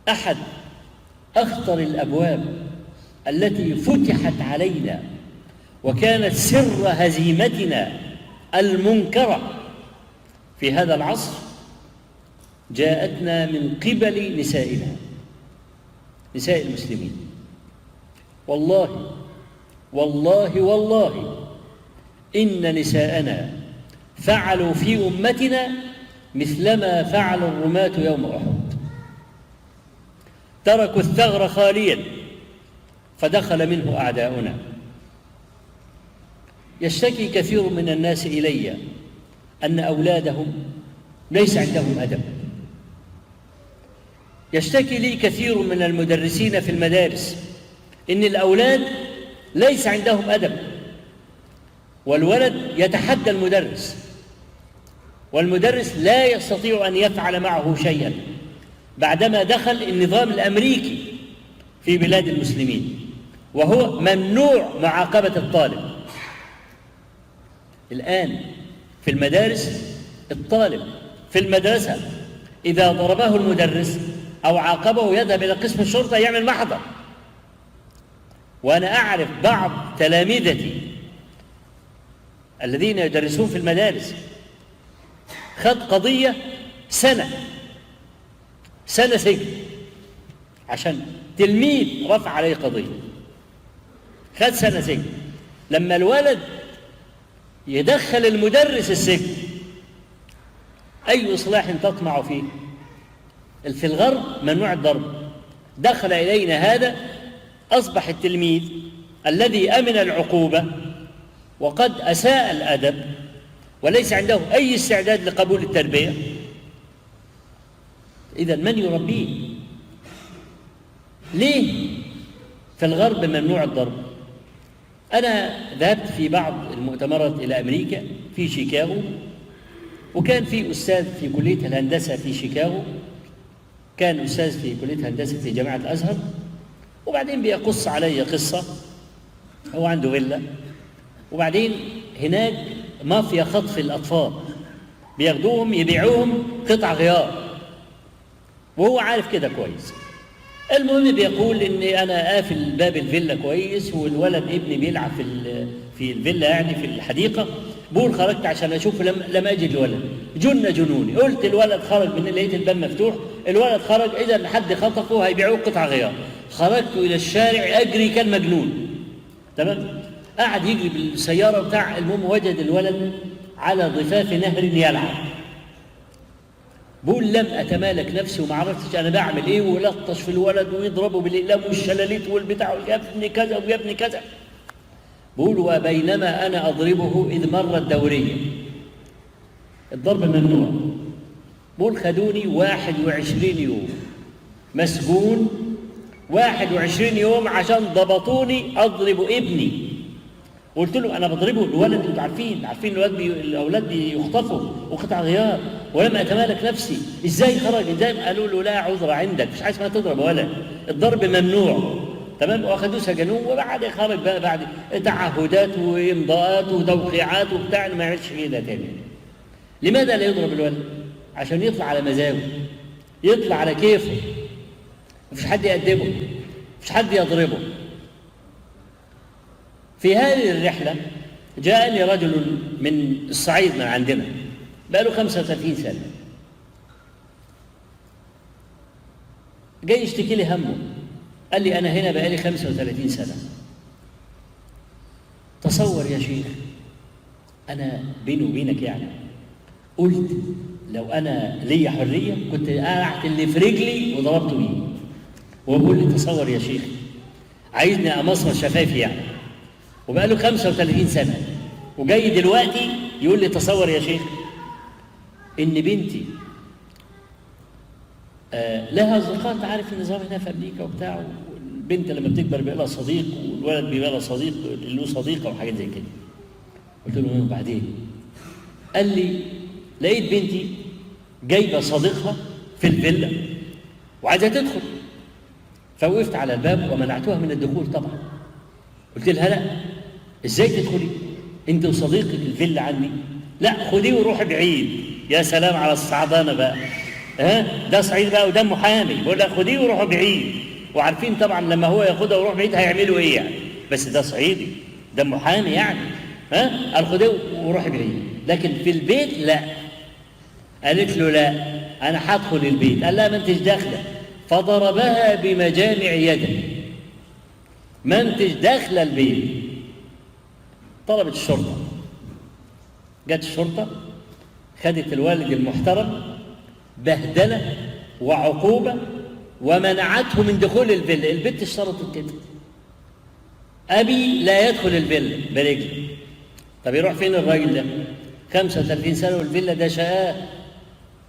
أحد أخطر الأبواب التي فتحت علينا وكانت سر هزيمتنا المنكرة في هذا العصر جاءتنا من قبل نسائنا، نساء المسلمين. والله والله والله إن نساءنا فعلوا في أمتنا مثلما فعل الرماة يوم أحد، تركوا الثغر خاليا فدخل منه أعداؤنا. يشتكي كثير من الناس إلي أن أولادهم ليس عندهم أدب. يشتكي لي كثير من المدرسين في المدارس إن الأولاد ليس عندهم أدب، والولد يتحدى المدرس، والمدرس لا يستطيع أن يفعل معه شيئا بعدما دخل النظام الأمريكي في بلاد المسلمين، وهو ممنوع معاقبة الطالب. الآن في المدارس الطالب في المدرسة إذا ضربه المدرس أو عاقبه يذهب إلى قسم الشرطة يعمل محضر. وأنا أعرف بعض تلامذتي الذين يدرسون في المدارس خد قضية سنة سجن عشان تلميذ رفع عليه قضية، خد سنة سجن. لما الولد يدخل المدرس السجن أي إصلاح تطمع فيه؟ في الغرب ممنوع الضرب، دخل إلينا هذا أصبح التلميذ الذي أمن العقوبة وقد أساء الأدب وليس عنده أي استعداد لقبول التربية، إذن من يربيه؟ ليه في الغرب ممنوع الضرب؟ أنا ذهبت في بعض المؤتمرات إلى أمريكا في شيكاغو، وكان في أستاذ في كلية الهندسة في شيكاغو، كان أستاذ في كلية الهندسة في جامعة الأزهر، وبعدين بيقص علي قصة. هو عنده فيلا، وبعدين هناك مافيا خطف الأطفال بياخدوهم يبيعوهم قطع غيار، وهو عارف كده كويس. المهم بيقول إني أنا قافل باب الفيلا كويس، والولد ابني بيلعب في الفيلا يعني في الحديقة. بقول خرجت عشان أشوف، لم أجد الولد، جنوني. قلت الولد خرج من، لقيت الباب مفتوح، الولد خرج، إذا حد خطفه هيبيعوه قطع غيار. خرجت إلى الشارع أجري كالمجنون، تمام؟ قعد يجري بالسيارة بتاع، المهم وجد الولد على ضفاف نهر يلعب. بقول لم أتمالك نفسي وما عرفتش أنا بعمل إيه، ولطش في الولد ويضربه بالإقلام والشلاليت والبتاع، ويا ابني كذا ويا ابني كذا. بقول وبينما أنا أضربه إذ مرت دورية، الضرب ممنوع. بقول خدوني 21 يوم مسجون، 21 يوم عشان ضبطوني أضرب ابني. قلت له أنا بضربه الولد، أنتوا عارفين الأولاد بيخطفوا وقطع غيار، ولم أتمالك نفسي. إزاي خرج؟ إزاي؟ قالوا له لا عذر عندك، مش عايز ما تضرب ولد، الضرب ممنوع، تمام؟ واخدوه سجنوه، وبعد خرج بقى بعد تعهدات وإمضاءات وتوقيعات وبتاع ما يعملش كده تاني. لماذا لا يضرب الولد؟ عشان يطلع على مزاجه، يطلع على كيفه، مفيش حد يأدبه، مفيش حد يضربه. في هذه الرحلة جاءني رجل من الصعيد من عندنا بقى له 35 سنة، جاي يشتكي لي همه. قال لي أنا هنا بقى لي 35 سنة. تصور يا شيخ، أنا بيني وبينك يعني قلت لو أنا ليا حرية كنت قلعت اللي في رجلي وضربته بيه. وهو بيقول لي تصور يا شيخ، عايزني أمصمص شفايفي يعني، وبقى له 35 سنة، وجاي دلوقتي يقول لي تصور يا شيخ إن بنتي لها أصدقاء، أنت عارف النظام هنا في أمريكا وبتاع، والبنت لما بتكبر بيبقى لها صديق، والولد بيبقى له صديق له صديقة وحاجات زي كده. قلت له وبعدين؟ قال لي لقيت بنتي جايبة صديقها في الفيلا وعايزة تدخل، فوقفت على الباب ومنعتها من الدخول طبعا. قلت لها لا، ازاي تدخلي انت وصديقك الفيلا عندي؟ لا خديه وروحي بعيد. يا سلام على الصعبانه بقى، ده صعيدي بقى وده محامي، بيقول لها خديه وروحوا بعيد، وعارفين طبعا لما هو ياخدها ويروح بعيد هيعملوا ايه يعني، بس ده صعيدي ده محامي يعني، قال خديه وروحي بعيد. لكن في البيت لا، قالت له لا انا هدخل البيت، قال لا ما انتش داخله، فضربها بمجامع يده، ما انتش داخله البيت. طلبت الشرطه، جت الشرطه خدت الوالد المحترم بهدله وعقوبه ومنعته من دخول الفيلا. البت اشترطت كده، ابي لا يدخل الفيلا برجله. طب يروح فين الراجل ده؟ 35 سنه والفيلا ده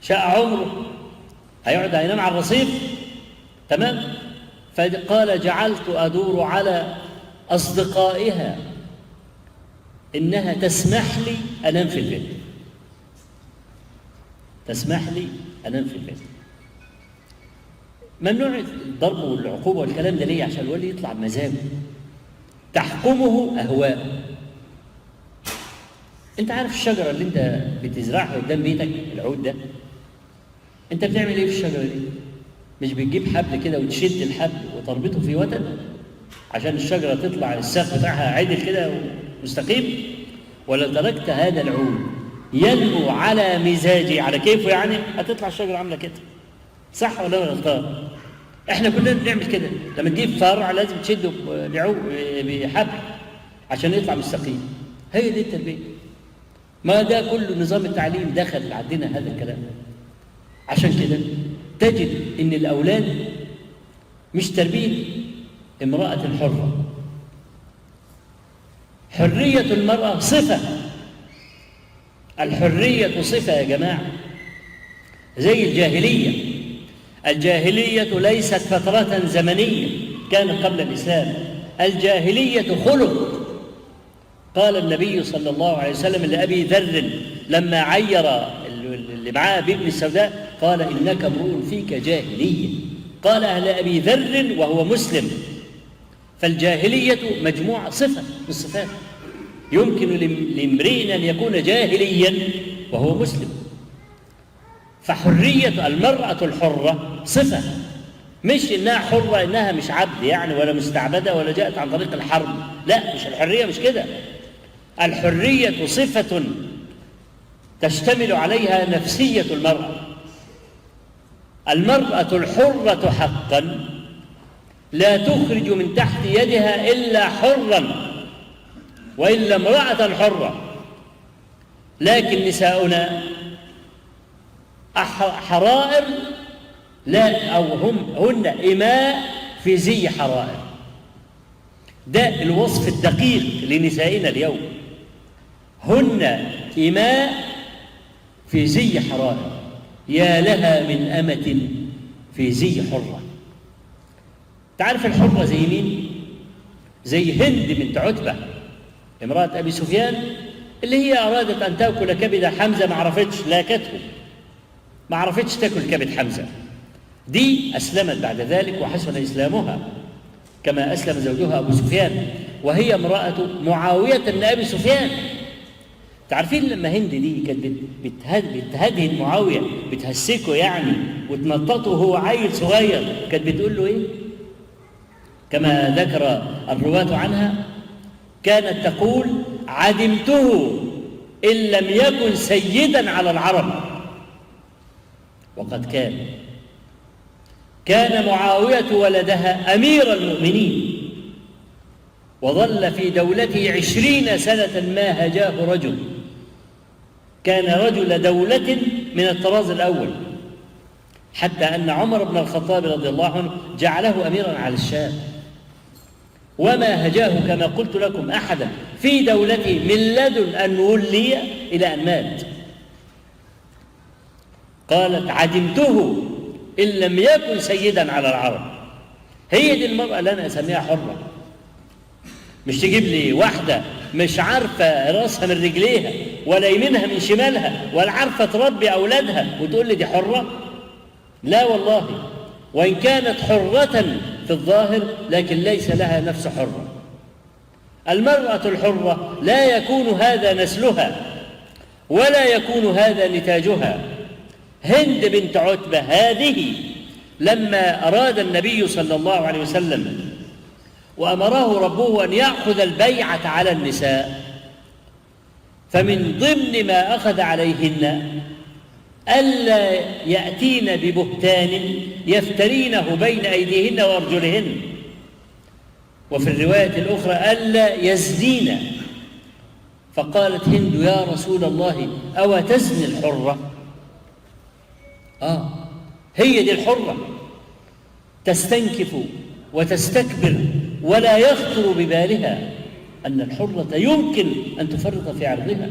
شقه عمره، هيقعد هينام على الرصيف؟ تمام. فقال جعلت ادور على اصدقائها انها تسمح لي انام في الفيلا، تسمح لي انام في الفيلا. ممنوع الضرب والعقوبه والكلام ده ليه؟ عشان الولي يطلع بمزاجه، تحكمه اهواءه. انت عارف الشجره اللي انت بتزرعها قدام بيتك، العود ده، انت بتعمل ايه في الشجره دي؟ مش بتجيب حبل كده وتشد الحبل وتربطه في وتد عشان الشجره تطلع الساق بتاعها عدل كده ومستقيم؟ ولا تركت هذا العود ينمو على مزاجي على كيفه يعني، هتطلع الشجره عامله كده. صح ولا انا غلطان؟ احنا كلنا بنعمل كده، لما تجيب فرع لازم تشده بحبل عشان يطلع مستقيم. هي دي التربيه. ما ده كله نظام التعليم دخل عندنا هذا الكلام. عشان كده تجد ان الاولاد مش تربيه امراه حره. حريه المراه صفه، الحريه صفه يا جماعه، زي الجاهليه. الجاهليه ليست فتره زمنيه كانت قبل الاسلام، الجاهليه خلق. قال النبي صلى الله عليه وسلم لأبي ذر لما عير اللي معاه بابن السوداء، قال إنك امرؤ فيك جاهلية. قالها لأبي ذر وهو مسلم. فالجاهلية مجموعة صفة من الصفات، يمكن لامرئ أن يكون جاهليا وهو مسلم. فحرية المرأة الحرة صفة، مش إنها حرة إنها مش عبد يعني ولا مستعبدة ولا جاءت عن طريق الحرب، لا، مش الحرية مش كده. الحرية صفة تشتمل عليها نفسية المرأة. المرأة الحرة حقا لا تخرج من تحت يدها إلا حرا وإلا امرأة حرة. لكن نساؤنا حرائر، لا، أو هن إماء في زي حرائر. ده الوصف الدقيق لنسائنا اليوم، هن إماء في زي حرائر، يا لها من أمة في زي حرة. تعرف الحرة زي مين؟ زي هند بنت عتبة امرأة أبي سفيان، اللي هي أرادت أن تأكل كبد حمزة، ما عرفتش، لاكته، ما عرفتش تأكل كبد حمزة. دي أسلمت بعد ذلك وحسن إسلامها كما أسلم زوجها أبو سفيان، وهي امرأة معاوية بن أبي سفيان. تعرفين لما هند دي كانت بتهدهد معاوية، بتهسكه يعني وتنططه وهو عيل صغير، كانت بتقول له إيه؟ كما ذكر الرواة عنها، كانت تقول عدمته إن لم يكن سيدا على العرب. وقد كان معاوية ولدها أمير المؤمنين، وظل في دولته 20 سنة ما هجاه رجل، كان رجل دولة من الطراز الأول، حتى أن عمر بن الخطاب رضي الله عنه جعله أميرا على الشام، وما هجاه كما قلت لكم أحدا في دولته من لدن أن ولي إلى أن مات. قالت عدمته إن لم يكن سيدا على العرب. هي دي المرأة اللي أنا أسميها حرة. مش تجيب لي واحدة مش عارفة رأسها من رجليها ولا يمينها من شمالها ولا عارفة تربي أولادها وتقول لي دي حرة. لا والله، وإن كانت حرة في الظاهر لكن ليس لها نفس حرة. المرأة الحرة لا يكون هذا نسلها ولا يكون هذا نتاجها، هند بنت عتبة هذه لما أراد النبي صلى الله عليه وسلم وأمره ربه أن يأخذ البيعة على النساء، فمن ضمن ما أخذ عليهن ألا يأتين ببهتان يفترينه بين أيديهن وأرجلهن، وفي الرواية الأخرى ألا يزنين. فقالت هند: يا رسول الله أو تزني الحرة؟ هي دي الحرة، تستنكف وتستكبر ولا يخطر ببالها أن الحرة يمكن أن تفرط في عرضها.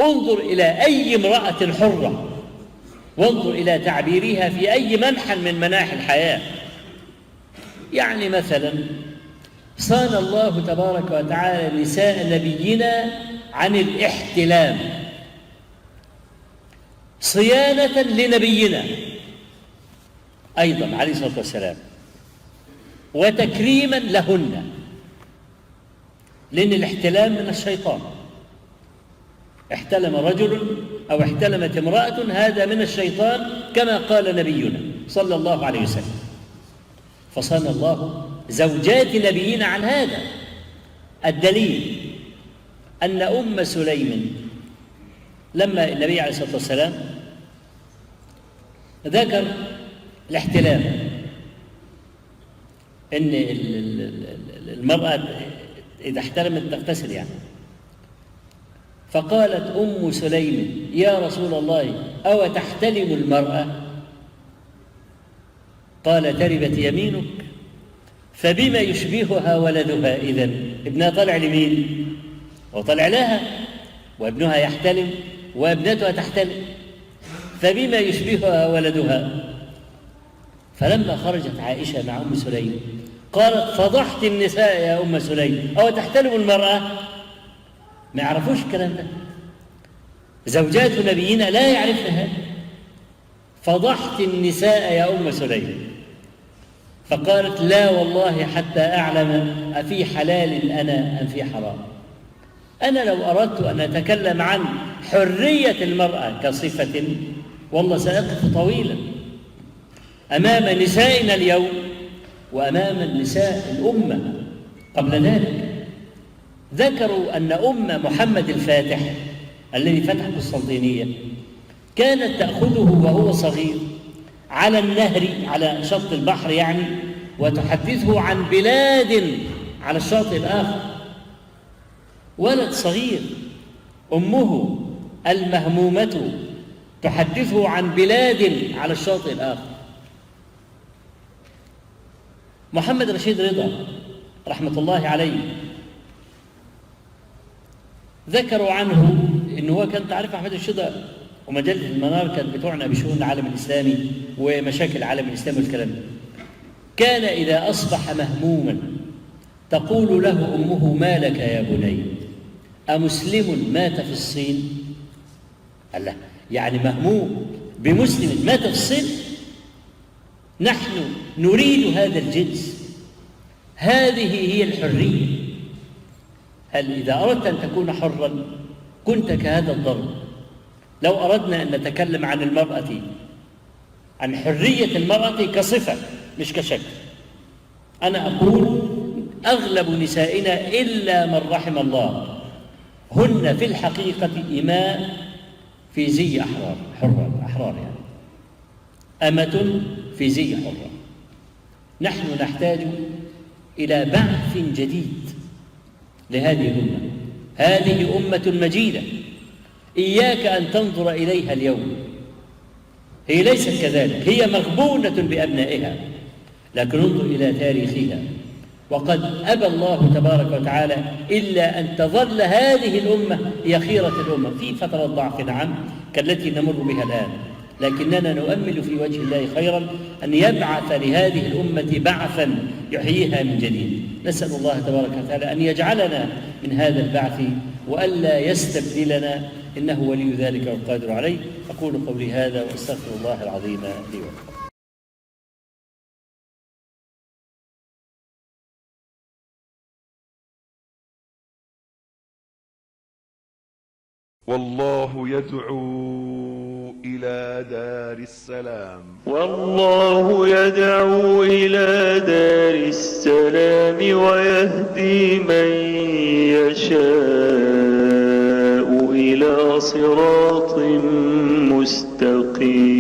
انظر إلى أي امرأة حرة، وانظر إلى تعبيرها في أي منحى من مناحي الحياة. يعني مثلا صان الله تبارك وتعالى نساء نبينا عن الاحتلام صيانة لنبينا أيضا عليه الصلاة والسلام، وتكريما لهن، لأن الاحتلام من الشيطان. احتلم رجل أو احتلمت امرأة، هذا من الشيطان كما قال نبينا صلى الله عليه وسلم. فصان الله زوجات نبينا عن هذا. الدليل أن أم سليم لما النبي عليه الصلاة والسلام ذكر الاحتلام، إن المرأة إذا احتلمت تغتسل يعني، فقالت أم سليم: يا رسول الله أو تحتلم المرأة؟ قال: تربت يمينك. فبما يشبهها ولدها إذن؟ ابنها طلع لمين؟ وطلع لها، وابنها يحتلم وابنتها تحتلم، فبما يشبهها ولدها. فلما خرجت عائشة مع أم سليم قالت: فضحت النساء يا أم سليم، أو تحتلم المرأة؟ ما يعرفوش الكلام ده، زوجات نبينا لا يعرفن هذا. فضحت النساء يا أم سليم. فقالت: لا والله حتى أعلم أفي حلال أنا أم في حرام. أنا لو أردت أن أتكلم عن حرية المرأة كصفة والله سأقف طويلا أمام نسائنا اليوم وأمام النساء الأمة قبل ذلك. ذكروا أن أم محمد الفاتح الذي فتح القسطنطينية كانت تأخذه وهو صغير على النهر، على شط البحر يعني، وتحدثه عن بلاد على الشاطئ الآخر. ولد صغير، أمه المهمومة تحدثه عن بلاد على الشاطئ الآخر. محمد رشيد رضا رحمة الله عليه ذكروا عنه إنه هو كان، تعرف أحمد رشيد ومجلة المنار كانت بتعنى بشؤون العالم الإسلامي ومشاكل العالم الإسلامي والكلام ده. كان إذا أصبح مهموما تقول له أمه: ما لك يا بني؟ أمسلم مات في الصين؟ قال له: يعني مهموم بمسلم مات في الصين؟ نحن نريد هذا الجنس، هذه هي الحرية. هل إذا أردت أن تكون حرا كنت كهذا الضرب؟ لو أردنا أن نتكلم عن المرأة، عن حرية المرأة كصفة مش كشكل، أنا أقول أغلب نسائنا إلا من رحم الله هن في الحقيقة إماء في زي أحرار يعني، أمة في زي حرة. نحن نحتاج إلى بعث جديد لهذه الأمة. هذه أمة مجيدة، إياك أن تنظر إليها اليوم، هي ليست كذلك، هي مغبونة بأبنائها، لكن انظر إلى تاريخها. وقد أبى الله تبارك وتعالى إلا أن تظل هذه الأمة هي خيرة الأمة في فترة ضعف، نعم، كالتي نمر بها الآن، لكننا نؤمل في وجه الله خيرا أن يبعث لهذه الأمة بعثا يحييها من جديد. نسأل الله تبارك وتعالى أن يجعلنا من هذا البعث وألا يستبدلنا، إنه ولي ذلك والقادر عليه. أقول قولي هذا وأستغفر الله العظيم لي ولكم. والله يدعو إلى دار السلام. والله يدعو إلى دار السلام ويهدي من يشاء إلى صراط مستقيم.